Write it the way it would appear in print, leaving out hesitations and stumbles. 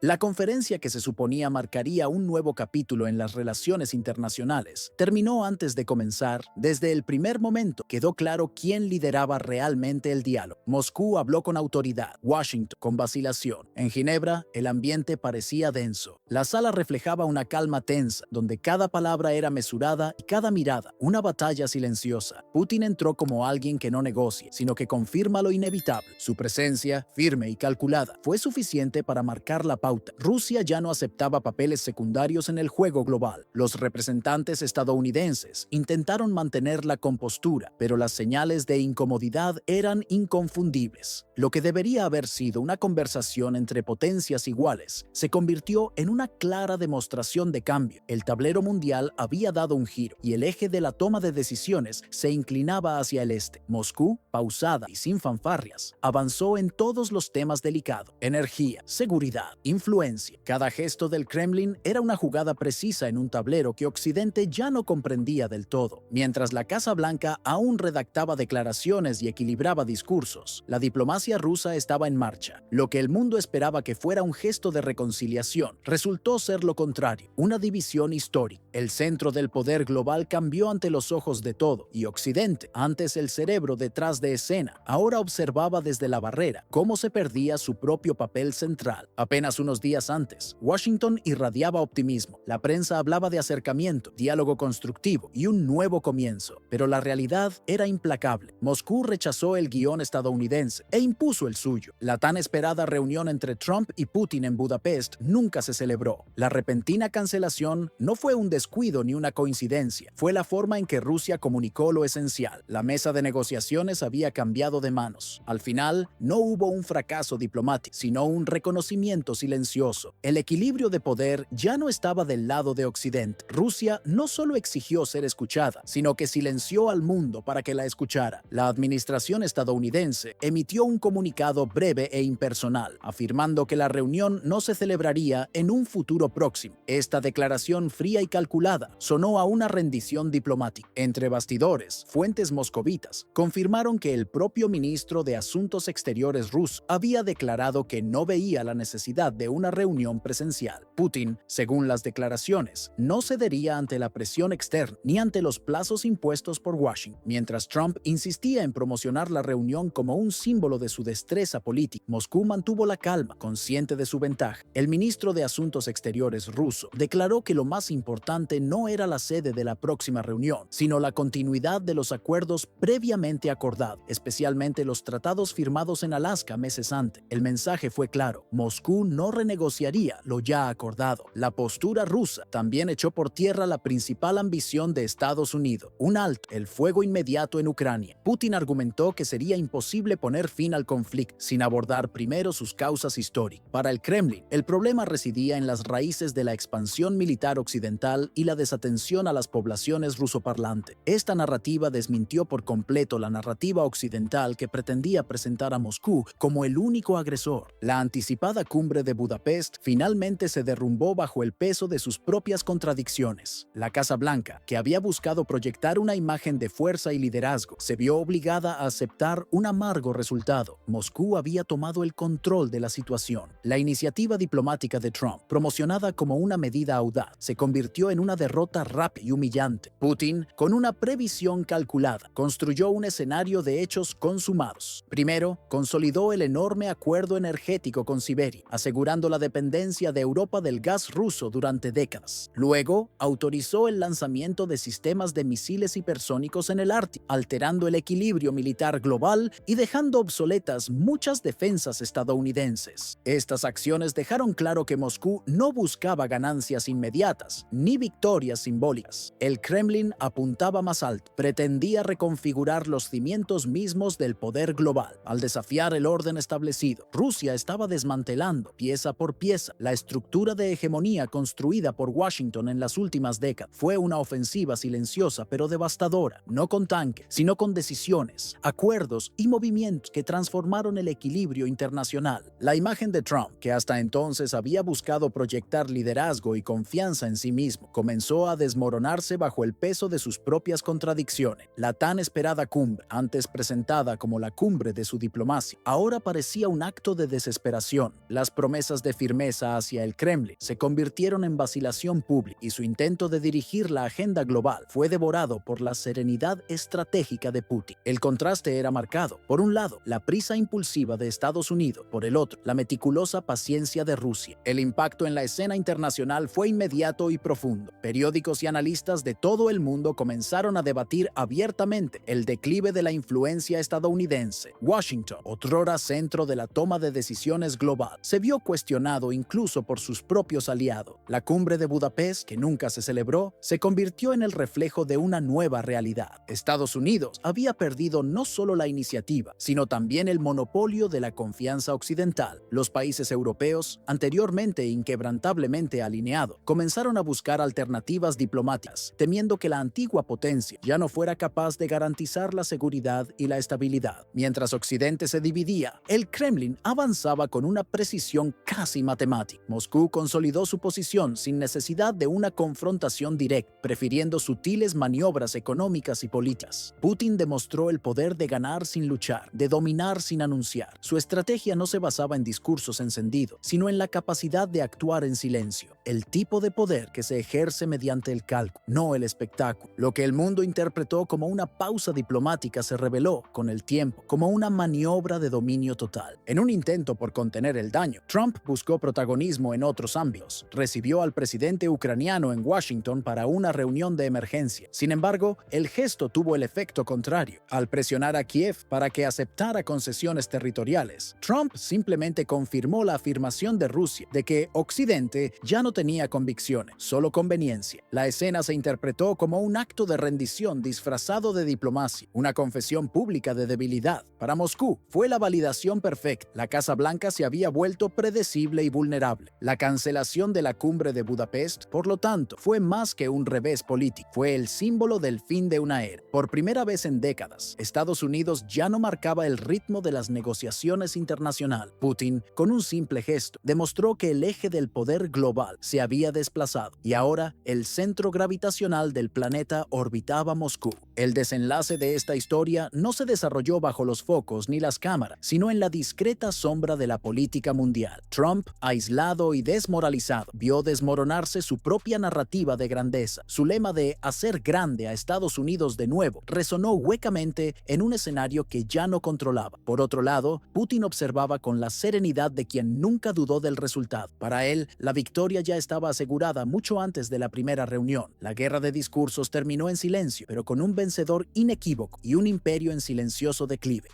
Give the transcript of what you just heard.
La conferencia que se suponía marcaría un nuevo capítulo en las relaciones internacionales terminó antes de comenzar. Desde el primer momento quedó claro quién lideraba realmente el diálogo. Moscú habló con autoridad, Washington con vacilación. En Ginebra, el ambiente parecía denso. La sala reflejaba una calma tensa, donde cada palabra era mesurada y cada mirada una batalla silenciosa. Putin entró como alguien que no negocia, sino que confirma lo inevitable. Su presencia, firme y calculada, fue suficiente para marcar la pauta. Rusia ya no aceptaba papeles secundarios en el juego global. Los representantes estadounidenses intentaron mantener la compostura, pero las señales de incomodidad eran inconfundibles. Lo que debería haber sido una conversación entre potencias iguales se convirtió en una clara demostración de cambio. El tablero mundial había dado un giro y el eje de la toma de decisiones se inclinaba hacia el este. Moscú, pausada y sin fanfarrias, avanzó en todos los temas delicados: energía, seguridad, influencia. Cada gesto del Kremlin era una jugada precisa en un tablero que Occidente ya no comprendía del todo. Mientras la Casa Blanca aún redactaba declaraciones y equilibraba discursos, la diplomacia rusa estaba en marcha. Lo que el mundo esperaba que fuera un gesto de reconciliación resultó ser lo contrario, una división histórica. El centro del poder global cambió ante los ojos de todo, y Occidente, antes el cerebro detrás de escena, ahora observaba desde la barrera cómo se perdía su propio papel central. Apenas unos días antes, Washington irradiaba optimismo. La prensa hablaba de acercamiento, diálogo constructivo y un nuevo comienzo. Pero la realidad era implacable. Moscú rechazó el guión estadounidense e impuso el suyo. La tan esperada reunión entre Trump y Putin en Budapest nunca se celebró. La repentina cancelación no fue un descuido ni una coincidencia. Fue la forma en que Rusia comunicó lo esencial. La mesa de negociaciones había cambiado de manos. Al final, no hubo un fracaso diplomático, sino un reconocimiento silencioso. El equilibrio de poder ya no estaba del lado de Occidente. Rusia no solo exigió ser escuchada, sino que silenció al mundo para que la escuchara. La administración estadounidense emitió un comunicado breve e impersonal, afirmando que la reunión no se celebraría en un futuro próximo. Esta declaración fría y calculada sonó a una rendición diplomática. Entre bastidores, fuentes moscovitas confirmaron que el propio ministro de Asuntos Exteriores ruso había declarado que no veía la necesidad de una reunión presencial. Putin, según las declaraciones, no cedería ante la presión externa ni ante los plazos impuestos por Washington. Mientras Trump insistía en promocionar la reunión como un símbolo de su destreza política, Moscú mantuvo la calma, consciente de su ventaja. El ministro de Asuntos Exteriores ruso declaró que lo más importante no era la sede de la próxima reunión, sino la continuidad de los acuerdos previamente acordados, especialmente los tratados firmados en Alaska meses antes. El mensaje fue claro: Moscú no renegociaría lo ya acordado. La postura rusa también echó por tierra la principal ambición de Estados Unidos: un alto el fuego inmediato en Ucrania. Putin argumentó que sería imposible poner fin al conflicto sin abordar primero sus causas históricas. Para el Kremlin, el problema residía en las raíces de la expansión militar occidental y la desatención a las poblaciones rusoparlantes. Esta narrativa desmintió por completo la narrativa occidental que pretendía presentar a Moscú como el único agresor. La anticipada cumbre de Budapest finalmente se derrumbó bajo el peso de sus propias contradicciones. La Casa Blanca, que había buscado proyectar una imagen de fuerza y liderazgo, se vio obligada a aceptar un amargo resultado. Moscú había tomado el control de la situación. La iniciativa diplomática de Trump, promocionada como una medida audaz, se convirtió en una derrota rápida y humillante. Putin, con una previsión calculada, construyó un escenario de hechos consumados. Primero, consolidó el enorme acuerdo energético con Siberia, asegurando la dependencia de Europa del gas ruso durante décadas. Luego, autorizó el lanzamiento de sistemas de misiles hipersónicos en el Ártico, alterando el equilibrio militar global y dejando obsoletas muchas defensas estadounidenses. Estas acciones dejaron claro que Moscú no buscaba ganancias inmediatas ni victorias simbólicas. El Kremlin apuntaba más alto, pretendía reconfigurar los cimientos mismos del poder global. Al desafiar el orden establecido, Rusia estaba desmantelando, pieza por pieza, la estructura de hegemonía construida por Washington en las últimas décadas. Fue una ofensiva silenciosa pero devastadora, no con tanques, sino con decisiones, acuerdos y movimientos que transformaron el equilibrio internacional. La imagen de Trump, que hasta entonces había buscado proyectar liderazgo y confianza en sí mismo, comenzó a desmoronarse bajo el peso de sus propias contradicciones. La tan esperada cumbre, antes presentada como la cumbre de su diplomacia, ahora parecía un acto de desesperación. Las promesas promesas de firmeza hacia el Kremlin se convirtieron en vacilación pública y su intento de dirigir la agenda global fue devorado por la serenidad estratégica de Putin. El contraste era marcado. Por un lado, la prisa impulsiva de Estados Unidos, por el otro, la meticulosa paciencia de Rusia. El impacto en la escena internacional fue inmediato y profundo. Periódicos y analistas de todo el mundo comenzaron a debatir abiertamente el declive de la influencia estadounidense. Washington, otrora centro de la toma de decisiones global, se vio cuestionado incluso por sus propios aliados. La cumbre de Budapest, que nunca se celebró, se convirtió en el reflejo de una nueva realidad. Estados Unidos había perdido no solo la iniciativa, sino también el monopolio de la confianza occidental. Los países europeos, anteriormente inquebrantablemente alineados, comenzaron a buscar alternativas diplomáticas, temiendo que la antigua potencia ya no fuera capaz de garantizar la seguridad y la estabilidad. Mientras Occidente se dividía, el Kremlin avanzaba con una precisión casi matemática. Moscú consolidó su posición sin necesidad de una confrontación directa, prefiriendo sutiles maniobras económicas y políticas. Putin demostró el poder de ganar sin luchar, de dominar sin anunciar. Su estrategia no se basaba en discursos encendidos, sino en la capacidad de actuar en silencio. El tipo de poder que se ejerce mediante el cálculo, no el espectáculo. Lo que el mundo interpretó como una pausa diplomática se reveló, con el tiempo, como una maniobra de dominio total. En un intento por contener el daño, Trump buscó protagonismo en otros ámbitos. Recibió al presidente ucraniano en Washington para una reunión de emergencia. Sin embargo, el gesto tuvo el efecto contrario. Al presionar a Kiev para que aceptara concesiones territoriales, Trump simplemente confirmó la afirmación de Rusia de que Occidente ya no tenía convicciones, solo conveniencia. La escena se interpretó como un acto de rendición disfrazado de diplomacia, una confesión pública de debilidad. Para Moscú, fue la validación perfecta. La Casa Blanca se había vuelto predecible y vulnerable. La cancelación de la cumbre de Budapest, por lo tanto, fue más que un revés político. Fue el símbolo del fin de una era. Por primera vez en décadas, Estados Unidos ya no marcaba el ritmo de las negociaciones internacionales. Putin, con un simple gesto, demostró que el eje del poder global se había desplazado y ahora el centro gravitacional del planeta orbitaba Moscú. El desenlace de esta historia no se desarrolló bajo los focos ni las cámaras, sino en la discreta sombra de la política mundial. Trump, aislado y desmoralizado, vio desmoronarse su propia narrativa de grandeza. Su lema de hacer grande a Estados Unidos de nuevo resonó huecamente en un escenario que ya no controlaba. Por otro lado, Putin observaba con la serenidad de quien nunca dudó del resultado. Para él, la victoria ya estaba asegurada mucho antes de la primera reunión. La guerra de discursos terminó en silencio, pero con un vencedor inequívoco y un imperio en silencioso declive.